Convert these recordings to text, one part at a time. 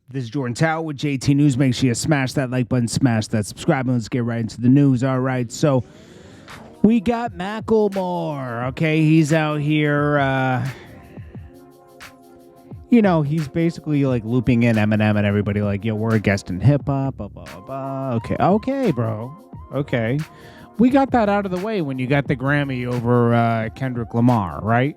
This is Jordan Tower with JT News. Make sure you smash that like button, smash that subscribe button. Let's get right into the news. All right, so we got Mackelmore. Okay, he's out here. He's basically like looping in Eminem and everybody like, yo, we're a guest in hip hop. Blah, blah, blah, blah. Okay, bro. Okay, we got that out of the way when you got the Grammy over Kendrick Lamar, right?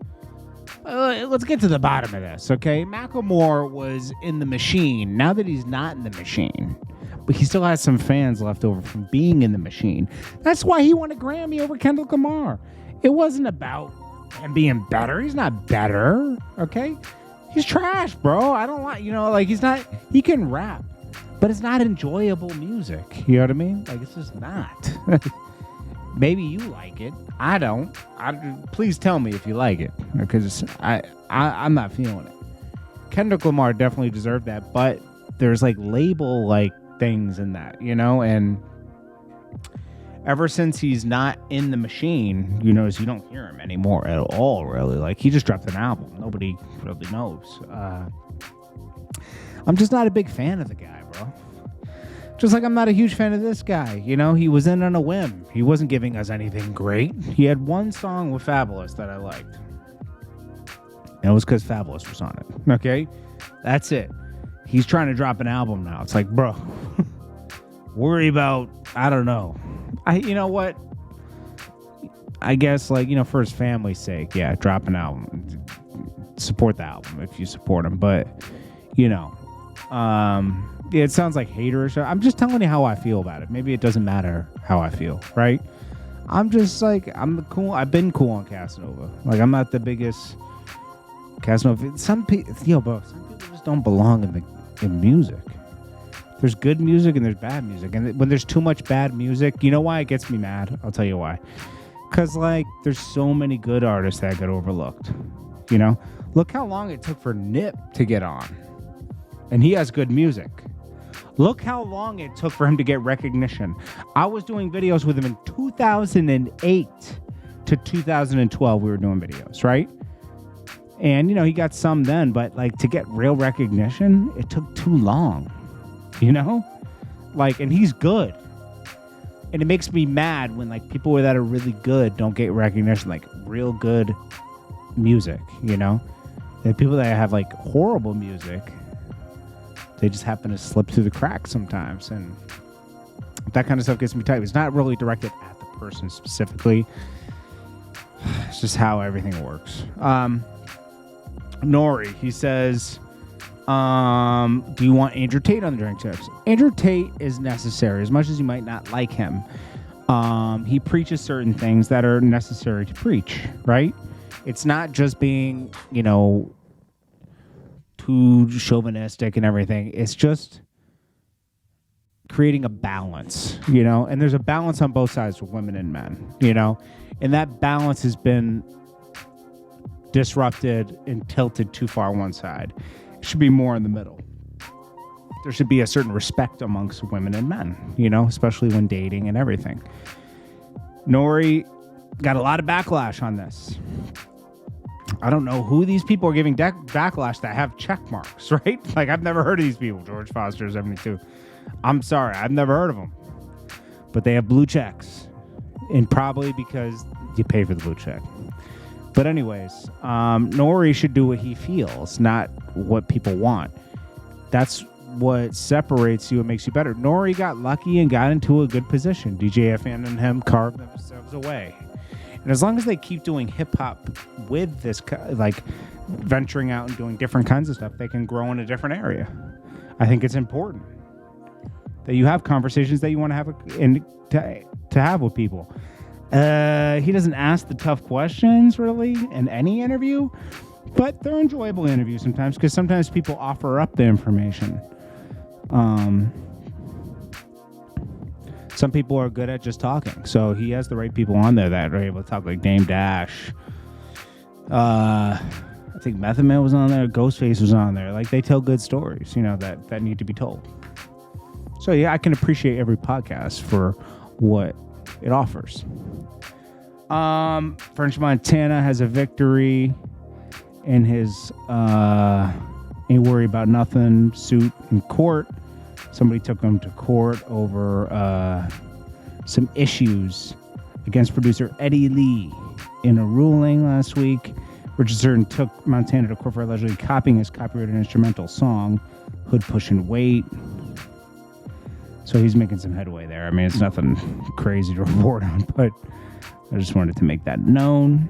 Let's get to the bottom of this, okay? Mackelmore was in the machine. Now that he's not in the machine, but he still has some fans left over from being in the machine. That's why he won a Grammy over Kendrick Lamar. It wasn't about him being better. He's not better, okay? He's trash, bro. I don't want, he's not, he can rap, but it's not enjoyable music. You know what I mean? Like, it's just not. Maybe you like it. I don't. Please tell me if you like it, because I'm not feeling it. Kendrick Lamar definitely deserved that, but there's like label like things in that, and ever since he's not in the machine, you don't hear him anymore at all, really. Like, he just dropped an album. Nobody really knows. I'm just not a big fan of the guy, bro. Just like I'm not a huge fan of this guy. He was in on a whim. He wasn't giving us anything great. He had one song with Fabulous that I liked. And it was because Fabulous was on it. Okay? That's it. He's trying to drop an album now. It's like, bro, worry about, I don't know. You know what? I guess, for his family's sake, yeah, drop an album. Support the album if you support him. But, yeah, it sounds like haterish. I'm just telling you how I feel about it. Maybe it doesn't matter how I feel, right? I'm just like, I'm cool. I've been cool on Casanova. Like, I'm not the biggest Casanova. Some people just don't belong in music. There's good music and there's bad music. And when there's too much bad music, you know why it gets me mad? I'll tell you why. Because, there's so many good artists that get overlooked. Look how long it took for Nip to get on. And he has good music. Look how long it took for him to get recognition. I was doing videos with him in 2008 to 2012. We were doing videos, right? And, he got some then, but to get real recognition, it took too long, and he's good. And it makes me mad when people that are really good don't get recognition, real good music, And people that have horrible music, they just happen to slip through the cracks sometimes, and that kind of stuff gets me tight. It's not really directed at the person specifically. It's just how everything works. Nore, he says, do you want Andrew Tate on the Drink Tips? Andrew Tate is necessary, as much as you might not like him. He preaches certain things that are necessary to preach, right? It's not just being, too chauvinistic and everything. It's just creating a balance, and there's a balance on both sides for women and men, and that balance has been disrupted and tilted too far one side. It should be more in the middle. There should be a certain respect amongst women and men, especially when dating and everything. Nore got a lot of backlash on this. I don't know who these people are giving backlash that have check marks, right? I've never heard of these people. George Foster 72. I'm sorry, I've never heard of them. But they have blue checks. And probably because you pay for the blue check. But anyways, Nore should do what he feels, not what people want. That's what separates you and makes you better. Nore got lucky and got into a good position. DJ FN and him carved themselves away. And as long as they keep doing hip-hop with this, venturing out and doing different kinds of stuff, they can grow in a different area. I think it's important that you have conversations that you want to have to have with people. He doesn't ask the tough questions, really, in any interview, but they're enjoyable interviews sometimes, because sometimes people offer up the information. Some people are good at just talking, so he has the right people on there that are able to talk, like Dame Dash. I think Method Man was on there. Ghostface was on there. They tell good stories, that need to be told. So yeah, I can appreciate every podcast for what it offers. French Montana has a victory in his Ain't Worry About Nothing suit in court. Somebody took him to court over some issues against producer Eddie Lee. In a ruling last week, Richardson took Montana to court for allegedly copying his copyrighted instrumental song, Hood Pushin' Weight. So he's making some headway there. I mean, it's nothing crazy to report on, but I just wanted to make that known.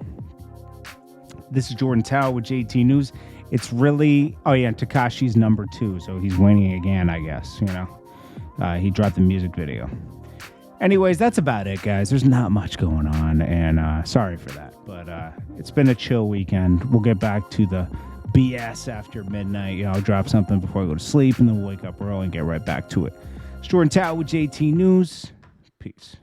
This is Jordan Tower with JT News. It's really... Oh, yeah, Tekashi's number 2, so he's winning again, I guess, you know. He dropped the music video. Anyways, that's about it, guys. There's not much going on, and sorry for that. But it's been a chill weekend. We'll get back to the BS after midnight. You know, I'll drop something before I go to sleep, and then we'll wake up early and get right back to it. It's Jordan Tower with JT News. Peace.